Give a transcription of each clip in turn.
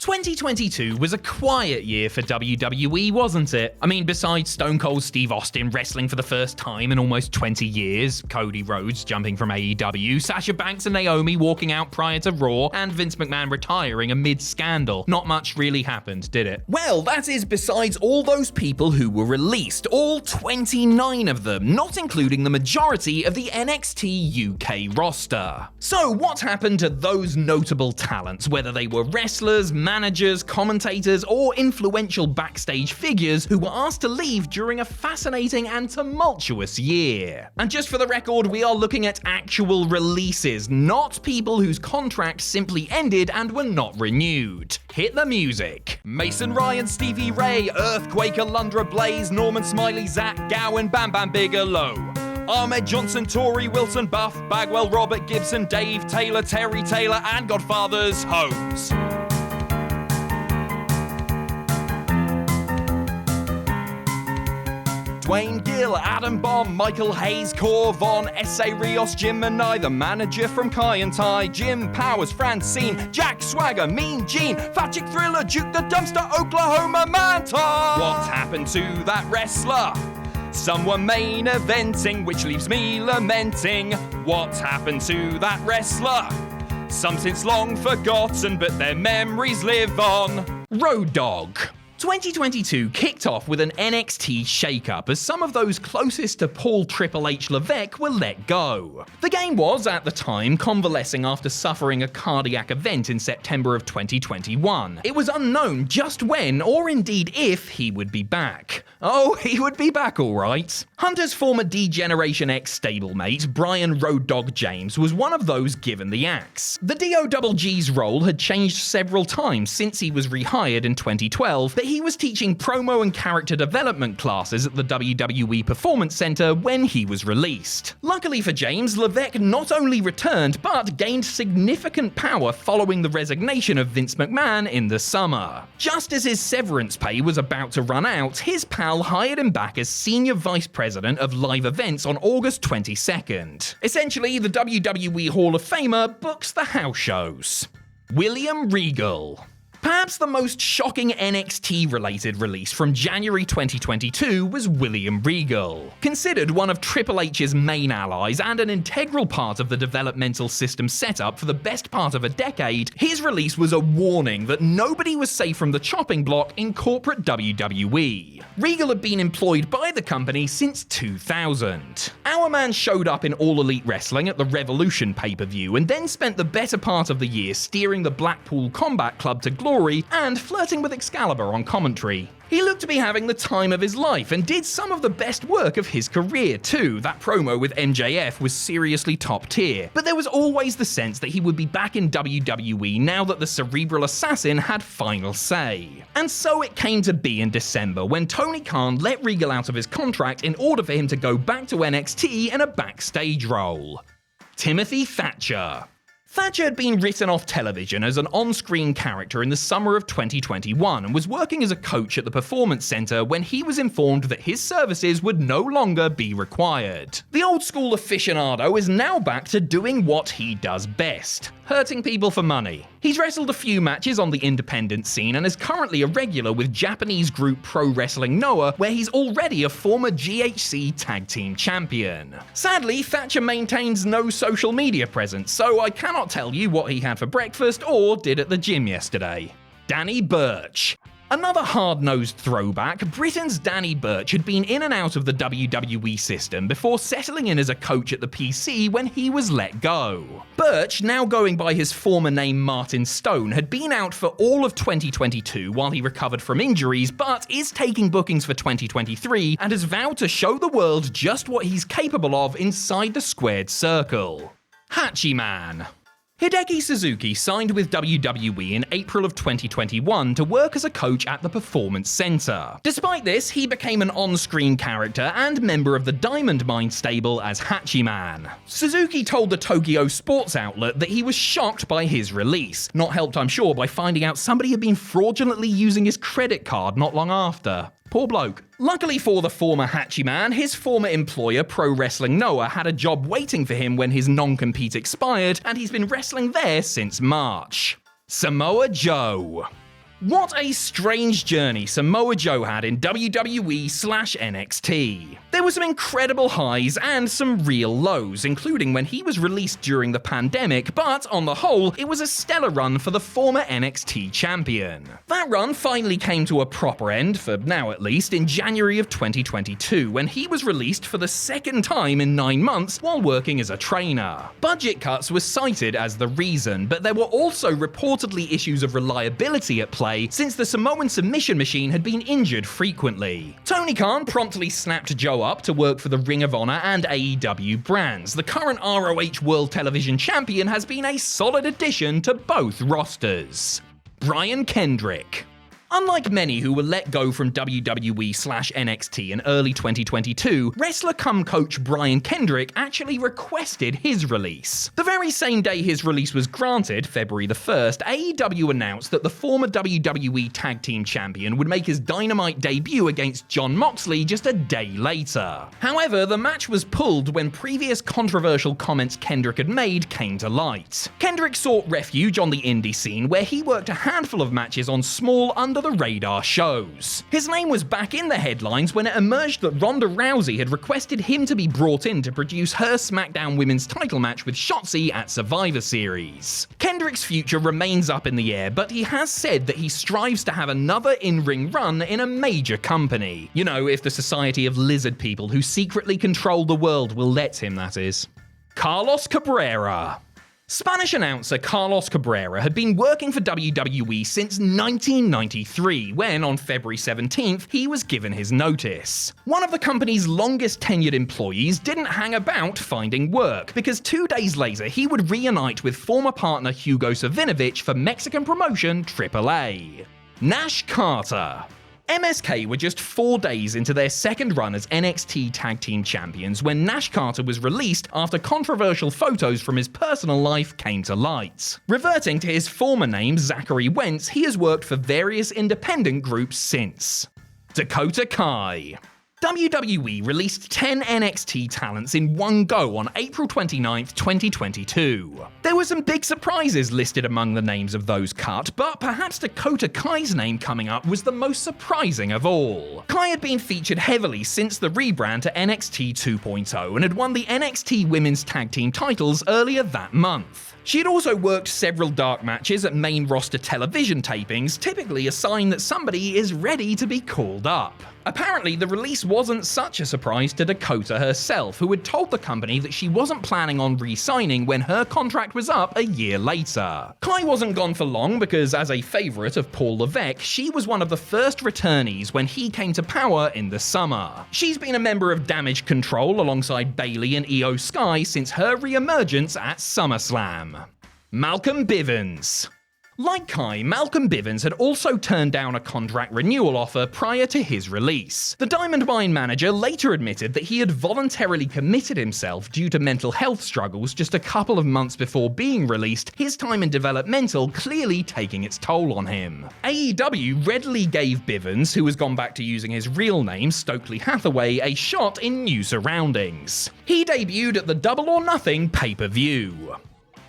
2022 was a quiet year for WWE, wasn't it? I mean, besides Stone Cold Steve Austin wrestling for the first time in almost 20 years, Cody Rhodes jumping from AEW, Sasha Banks and Naomi walking out prior to Raw, and Vince McMahon retiring amid scandal, not much really happened, did it? Well, that is besides all those people who were released, all 29 of them, not including the majority of the NXT UK roster. So what happened to those notable talents, whether they were wrestlers, managers, commentators, or influential backstage figures who were asked to leave during a fascinating and tumultuous year? And just for the record, we are looking at actual releases, not people whose contracts simply ended and were not renewed. Hit the music. Mason Ryan, Stevie Ray, Earthquake, Alundra Blaze, Norman Smiley, Zach Gowen, Bam Bam Bigelow, Ahmed Johnson, Tory Wilson, Buff, Bagwell, Robert Gibson, Dave Taylor, Terry Taylor, and Godfather's Holmes. Dwayne Gill, Adam Bomb, Michael Hayes, Cor Von, S.A. Rios, Jim Manai, the manager from Kai and Tai, Jim Powers, Francine, Jack Swagger, Mean Gene, Fat Chick Thriller, Duke the Dumpster, Oklahoma Manta. What happened to that wrestler? Some were main eventing, which leaves me lamenting. What happened to that wrestler? Some since long forgotten, but their memories live on. Road Dogg. 2022 kicked off with an NXT shake-up as some of those closest to Paul Triple H Levesque were let go. The game was, at the time, convalescing after suffering a cardiac event in September of 2021. It was unknown just when, or indeed if, he would be back. Oh, he would be back alright. Hunter's former D-Generation X stablemate, Brian Road Dogg James, was one of those given the axe. The DOGG's role had changed several times since he was rehired in 2012, but he was teaching promo and character development classes at the WWE Performance Center when he was released. Luckily for James, Levesque not only returned, but gained significant power following the resignation of Vince McMahon in the summer. Just as his severance pay was about to run out, his pal hired him back as Senior Vice President of Live Events on August 22nd. Essentially, the WWE Hall of Famer books the house shows. William Regal. Perhaps the most shocking NXT-related release from January 2022 was William Regal. Considered one of Triple H's main allies and an integral part of the developmental system setup for the best part of a decade, his release was a warning that nobody was safe from the chopping block in corporate WWE. Regal had been employed by the company since 2000. Our man showed up in All Elite Wrestling at the Revolution pay-per-view and then spent the better part of the year steering the Blackpool Combat Club to glory and flirting with Excalibur on commentary. He looked to be having the time of his life and did some of the best work of his career too. That promo with MJF was seriously top tier, but there was always the sense that he would be back in WWE now that the cerebral assassin had final say. And so it came to be in December when Tony Khan let Regal out of his contract in order for him to go back to NXT in a backstage role. Timothy Thatcher. Thatcher had been written off television as an on-screen character in the summer of 2021 and was working as a coach at the Performance Center when he was informed that his services would no longer be required. The old-school aficionado is now back to doing what he does best: hurting people for money. He's wrestled a few matches on the independent scene and is currently a regular with Japanese group Pro Wrestling Noah, where he's already a former GHC Tag Team Champion. Sadly, Thatcher maintains no social media presence, so I cannot tell you what he had for breakfast or did at the gym yesterday. Danny Burch. Another hard-nosed throwback, Britain's Danny Burch had been in and out of the WWE system before settling in as a coach at the PC when he was let go. Burch, now going by his former name Martin Stone, had been out for all of 2022 while he recovered from injuries, but is taking bookings for 2023 and has vowed to show the world just what he's capable of inside the squared circle. Hachiman. Hideki Suzuki signed with WWE in April of 2021 to work as a coach at the Performance Center. Despite this, he became an on-screen character and member of the Diamond Mine stable as Hachiman. Suzuki told the Tokyo Sports outlet that he was shocked by his release, not helped I'm sure by finding out somebody had been fraudulently using his credit card not long after. Poor bloke. Luckily for the former Hachiman, his former employer, Pro Wrestling Noah, had a job waiting for him when his non-compete expired, and he's been wrestling there since March. Samoa Joe. What a strange journey Samoa Joe had in WWE/NXT. There were some incredible highs and some real lows, including when he was released during the pandemic, but on the whole, it was a stellar run for the former NXT champion. That run finally came to a proper end, for now at least, in January of 2022, when he was released for the second time in 9 months while working as a trainer. Budget cuts were cited as the reason, but there were also reportedly issues of reliability at play since the Samoan submission machine had been injured frequently. Tony Khan promptly snapped Joe up to work for the Ring of Honor and AEW brands. The current ROH World Television Champion has been a solid addition to both rosters. Brian Kendrick. Unlike many who were let go from WWE/NXT in early 2022, wrestler-cum-coach Brian Kendrick actually requested his release. The very same day his release was granted, February the 1st, AEW announced that the former WWE Tag Team Champion would make his Dynamite debut against Jon Moxley just a day later. However, the match was pulled when previous controversial comments Kendrick had made came to light. Kendrick sought refuge on the indie scene, where he worked a handful of matches on small, under-the-radar shows. His name was back in the headlines when it emerged that Ronda Rousey had requested him to be brought in to produce her SmackDown Women's title match with Shotzi at Survivor Series. Kendrick's future remains up in the air, but he has said that he strives to have another in-ring run in a major company. You know, if the Society of Lizard People who secretly control the world will let him, that is. Carlos Cabrera. Spanish announcer Carlos Cabrera had been working for WWE since 1993, when on February 17th, he was given his notice. One of the company's longest tenured employees didn't hang about finding work, because 2 days later he would reunite with former partner Hugo Savinovich for Mexican promotion AAA. Nash Carter. MSK were just 4 days into their second run as NXT Tag Team Champions when Nash Carter was released after controversial photos from his personal life came to light. Reverting to his former name, Zachary Wentz, he has worked for various independent groups since. Dakota Kai. WWE released 10 NXT talents in one go on April 29, 2022. There were some big surprises listed among the names of those cut, but perhaps Dakota Kai's name coming up was the most surprising of all. Kai had been featured heavily since the rebrand to NXT 2.0 and had won the NXT Women's Tag Team titles earlier that month. She had also worked several dark matches at main roster television tapings, typically a sign that somebody is ready to be called up. Apparently, the release wasn't such a surprise to Dakota herself, who had told the company that she wasn't planning on re-signing when her contract was up a year later. Kai wasn't gone for long because, as a favourite of Paul Levesque, she was one of the first returnees when he came to power in the summer. She's been a member of Damage Control alongside Bayley and Io Sky since her re-emergence at SummerSlam. Malcolm Bivens. Like Kai, Malcolm Bivens had also turned down a contract renewal offer prior to his release. The Diamond Mine manager later admitted that he had voluntarily committed himself due to mental health struggles just a couple of months before being released, his time in developmental clearly taking its toll on him. AEW readily gave Bivens, who has gone back to using his real name, Stokely Hathaway, a shot in new surroundings. He debuted at the Double or Nothing pay-per-view.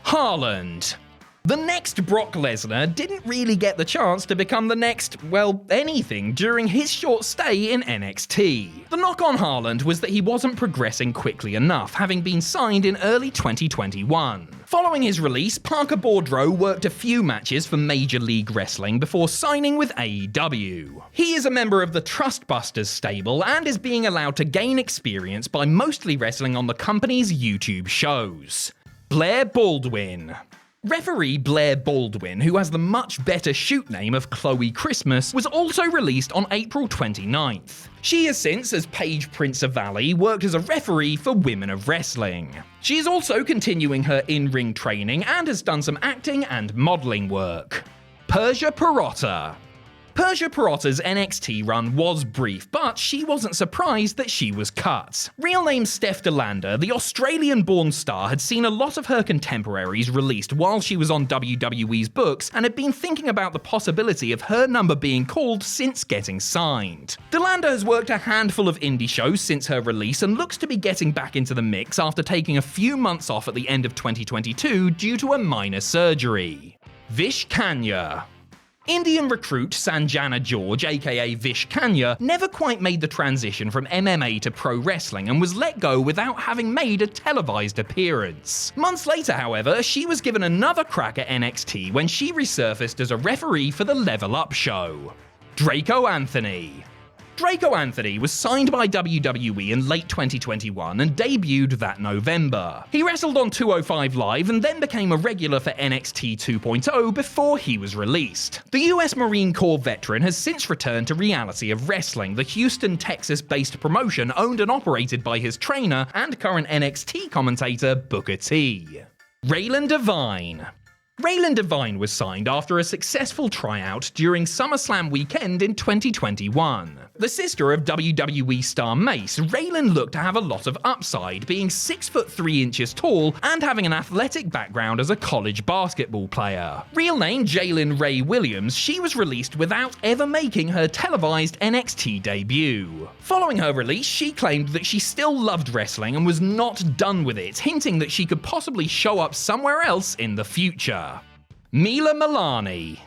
Haaland. The next Brock Lesnar didn't really get the chance to become the next, well, anything during his short stay in NXT. The knock on Haaland was that he wasn't progressing quickly enough, having been signed in early 2021. Following his release, Parker Boudreaux worked a few matches for Major League Wrestling before signing with AEW. He is a member of the Trustbusters stable and is being allowed to gain experience by mostly wrestling on the company's YouTube shows. Blair Baldwin. Referee Blair Baldwin, who has the much better shoot name of Chloe Christmas, was also released on April 29th. She has since, as Paige Prince of Valley, worked as a referee for Women of Wrestling. She is also continuing her in-ring training and has done some acting and modelling work. Persia Pirotta. Persia Pirotta's NXT run was brief, but she wasn't surprised that she was cut. Real name Steph DeLander, the Australian-born star had seen a lot of her contemporaries released while she was on WWE's books and had been thinking about the possibility of her number being called since getting signed. DeLander has worked a handful of indie shows since her release and looks to be getting back into the mix after taking a few months off at the end of 2022 due to a minor surgery. Vish Kanya. Indian recruit Sanjana George, aka Vish Kanya, never quite made the transition from MMA to pro wrestling and was let go without having made a televised appearance. Months later, however, she was given another crack at NXT when she resurfaced as a referee for the Level Up show. Draco Anthony. Draco Anthony was signed by WWE in late 2021 and debuted that November. He wrestled on 205 Live and then became a regular for NXT 2.0 before he was released. The US Marine Corps veteran has since returned to Reality of Wrestling, the Houston, Texas-based promotion owned and operated by his trainer and current NXT commentator Booker T. Raylan Devine. Raylan Devine was signed after a successful tryout during SummerSlam weekend in 2021. The sister of WWE star Mace, Raylan looked to have a lot of upside, being 6'3" tall and having an athletic background as a college basketball player. Real name Jalen Ray Williams, she was released without ever making her televised NXT debut. Following her release, she claimed that she still loved wrestling and was not done with it, hinting that she could possibly show up somewhere else in the future. Mila Milani.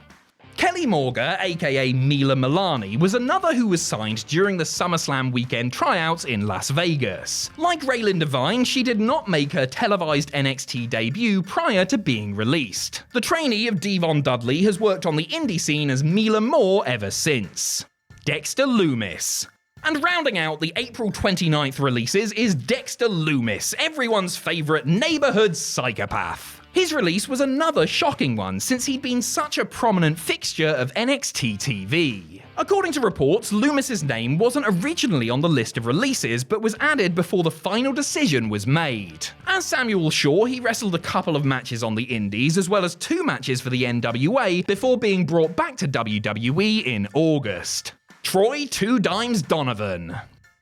Kelly Morga, aka Mila Milani, was another who was signed during the SummerSlam weekend tryouts in Las Vegas. Like Raylan Devine, she did not make her televised NXT debut prior to being released. The trainee of Devon Dudley has worked on the indie scene as Mila Moore ever since. Dexter Lumis. And rounding out the April 29th releases is Dexter Lumis, everyone's favourite neighbourhood psychopath. His release was another shocking one, since he'd been such a prominent fixture of NXT TV. According to reports, Loomis's name wasn't originally on the list of releases, but was added before the final decision was made. As Samuel Shaw, he wrestled a couple of matches on the Indies, as well as 2 matches for the NWA, before being brought back to WWE in August. Troy Two Dimes Donovan.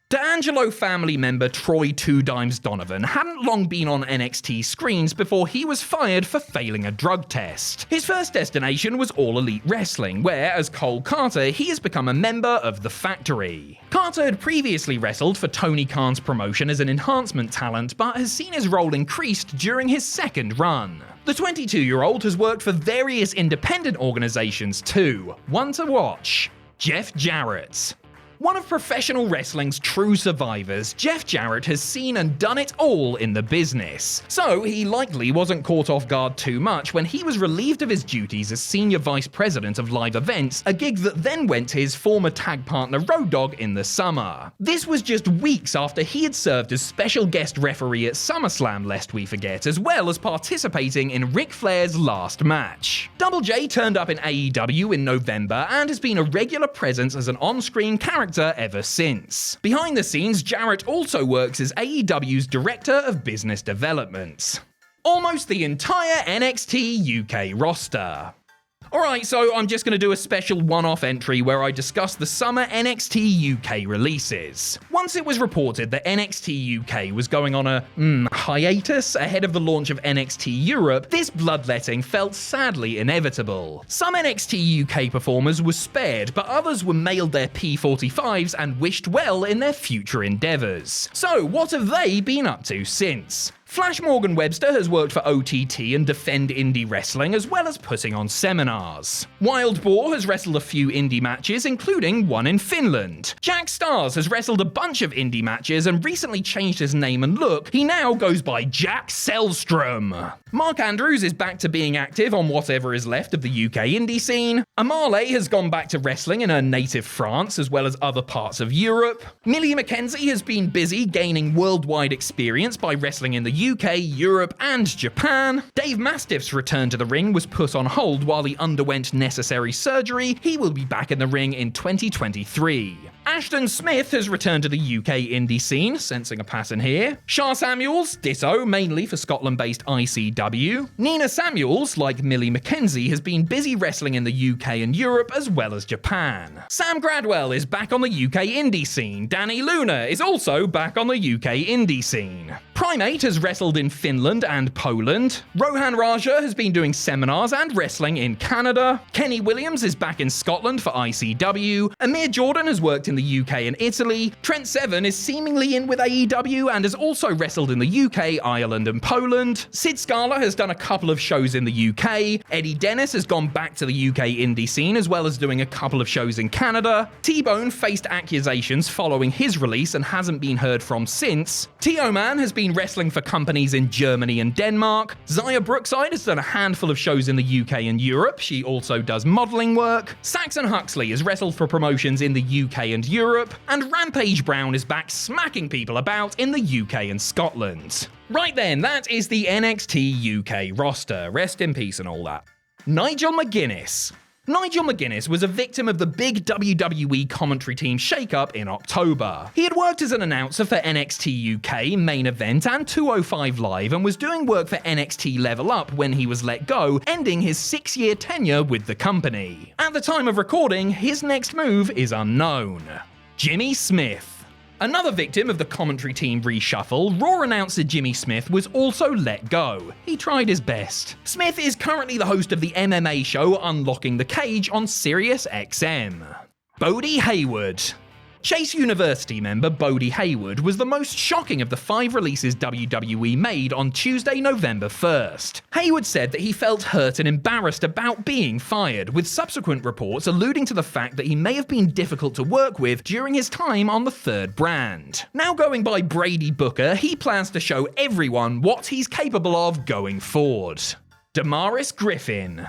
D'Angelo family member Troy Two Dimes Donovan hadn't long been on NXT screens before he was fired for failing a drug test. His first destination was All Elite Wrestling, where, as Cole Carter, he has become a member of The Factory. Carter had previously wrestled for Tony Khan's promotion as an enhancement talent, but has seen his role increased during his second run. The 22-year-old has worked for various independent organizations too. One to watch: Jeff Jarrett. One of professional wrestling's true survivors, Jeff Jarrett has seen and done it all in the business. So he likely wasn't caught off guard too much when he was relieved of his duties as Senior Vice President of Live Events, a gig that then went to his former tag partner Road Dogg in the summer. This was just weeks after he had served as special guest referee at SummerSlam, lest we forget, as well as participating in Ric Flair's last match. Double J turned up in AEW in November and has been a regular presence as an on-screen character ever since. Behind the scenes, Jarrett also works as AEW's Director of Business Development. Almost the entire NXT UK roster. Alright, so I'm just going to do a special one-off entry where I discuss the summer NXT UK releases. Once it was reported that NXT UK was going on a hiatus ahead of the launch of NXT Europe, this bloodletting felt sadly inevitable. Some NXT UK performers were spared, but others were mailed their P45s and wished well in their future endeavours. So what have they been up to since? Flash Morgan Webster has worked for OTT and Defend Indie Wrestling, as well as putting on seminars. Wild Boar has wrestled a few indie matches, including one in Finland. Jack Stars has wrestled a bunch of indie matches and recently changed his name and look. He now goes by Jack Selstrom. Mark Andrews is back to being active on whatever is left of the UK indie scene. Amale has gone back to wrestling in her native France, as well as other parts of Europe. Millie McKenzie has been busy gaining worldwide experience by wrestling in the UK, Europe, and Japan. Dave Mastiff's return to the ring was put on hold while he underwent necessary surgery. He will be back in the ring in 2023. Ashton Smith has returned to the UK indie scene, sensing a pattern here. Shah Samuels, ditto, mainly for Scotland-based ICW. Nina Samuels, like Millie McKenzie, has been busy wrestling in the UK and Europe as well as Japan. Sam Gradwell is back on the UK indie scene. Danny Luna is also back on the UK indie scene. Primate has wrestled in Finland and Poland. Rohan Raja has been doing seminars and wrestling in Canada. Kenny Williams is back in Scotland for ICW. Amir Jordan has worked in the UK and Italy. Trent Seven is seemingly in with AEW and has also wrestled in the UK, Ireland and Poland. Sid Scala has done a couple of shows in the UK. Eddie Dennis has gone back to the UK indie scene as well as doing a couple of shows in Canada. T-Bone faced accusations following his release and hasn't been heard from since. T-O-Man has been wrestling for companies in Germany and Denmark. Zaya Brookside has done a handful of shows in the UK and Europe. She also does modelling work. Saxon Huxley has wrestled for promotions in the UK and Europe. And Rampage Brown is back smacking people about in the UK and Scotland. Right then, that is the NXT UK roster. Rest in peace and all that. Nigel McGuinness. Nigel McGuinness was a victim of the big WWE commentary team shakeup in October. He had worked as an announcer for NXT UK, Main Event, and 205 Live, and was doing work for NXT Level Up when he was let go, ending his 6-year tenure with the company. At the time of recording, his next move is unknown. Jimmy Smith. Another victim of the commentary team reshuffle, Raw announcer Jimmy Smith was also let go. He tried his best. Smith is currently the host of the MMA show Unlocking the Cage on Sirius XM. Bodie Hayward. Chase University member Bodie Hayward was the most shocking of the 5 releases WWE made on Tuesday, November 1st. Hayward said that he felt hurt and embarrassed about being fired, with subsequent reports alluding to the fact that he may have been difficult to work with during his time on the third brand. Now going by Brady Booker, he plans to show everyone what he's capable of going forward. Damaris Griffin.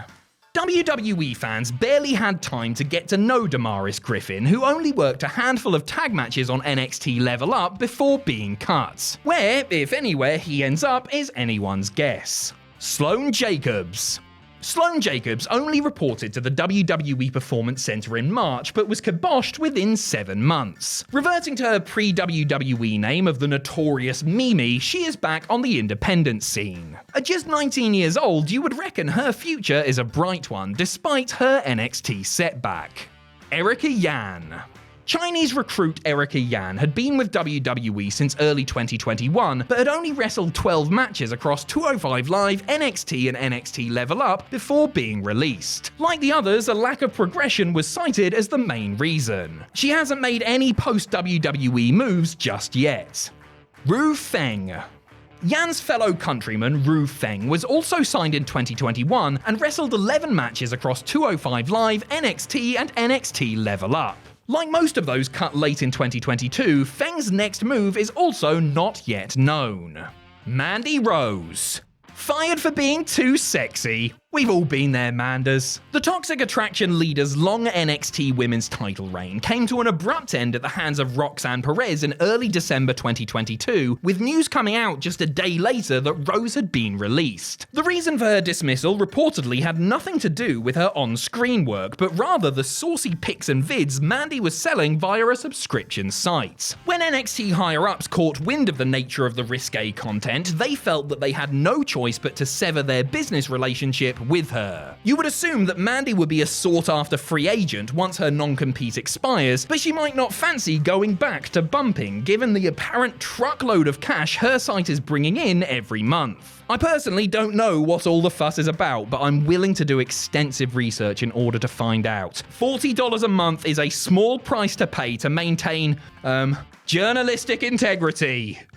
WWE fans barely had time to get to know Damaris Griffin, who only worked a handful of tag matches on NXT Level Up before being cut. Where, if anywhere, he ends up is anyone's guess. Sloane Jacobs. Sloane Jacobs only reported to the WWE Performance Center in March, but was kiboshed within 7 months. Reverting to her pre-WWE name of the notorious Mimi, she is back on the independent scene. At just 19 years old, you would reckon her future is a bright one, despite her NXT setback. Erica Yan. Chinese recruit Erica Yan had been with WWE since early 2021, but had only wrestled 12 matches across 205 Live, NXT and NXT Level Up before being released. Like the others, a lack of progression was cited as the main reason. She hasn't made any post-WWE moves just yet. Ru Feng. Yan's fellow countryman, Ru Feng, was also signed in 2021 and wrestled 11 matches across 205 Live, NXT and NXT Level Up. Like most of those cut late in 2022, Feng's next move is also not yet known. Mandy Rose. Fired for being too sexy. We've all been there, Manders. The Toxic Attraction leader's long NXT Women's title reign came to an abrupt end at the hands of Roxanne Perez in early December 2022, with news coming out just a day later that Rose had been released. The reason for her dismissal reportedly had nothing to do with her on-screen work, but rather the saucy pics and vids Mandy was selling via a subscription site. When NXT higher-ups caught wind of the nature of the risque content, they felt that they had no choice but to sever their business relationship with her. You would assume that Mandy would be a sought-after free agent once her non-compete expires, but she might not fancy going back to bumping given the apparent truckload of cash her site is bringing in every month. I personally don't know what all the fuss is about, but I'm willing to do extensive research in order to find out. $40 a month is a small price to pay to maintain, journalistic integrity.